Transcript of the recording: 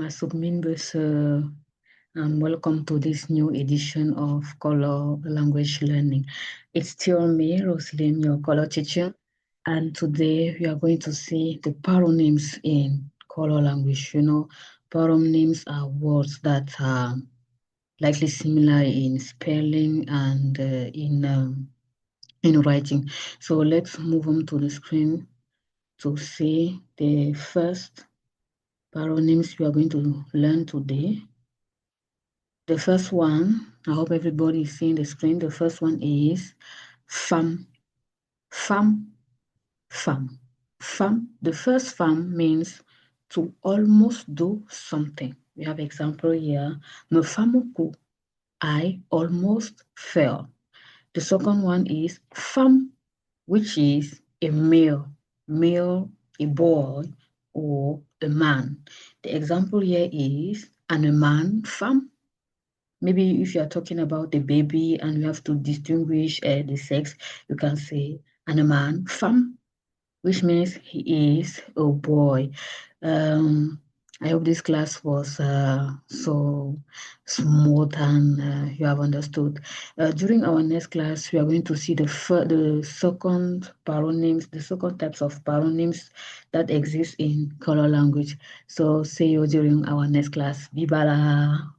Submin and welcome to this new edition of Kòlò Language Learning. It's still me, Roslyn, your Kòlò teacher, and today we are going to see the paronyms in Kòlò language. You know, paronyms are words that are likely similar in spelling and in writing. So let's move on to the screen to see the first paronyms we are going to learn today. The first one, I hope everybody is seeing the screen. The first one is femme. Femme, femme. Femme, the first femme means to almost do something. We have example here. Me femme coup. I almost fell. The second one is femme, which is a male, a boy, or a man. The example here is and a man, femme. Maybe if you are talking about a baby and you have to distinguish the sex, you can say and a man, femme, which means he is a boy. I hope this class was so smooth and you have understood. During our next class, we are going to see the second paronyms, the second types of paronyms that exist in Kòlò language. So see you during our next class. Bibala.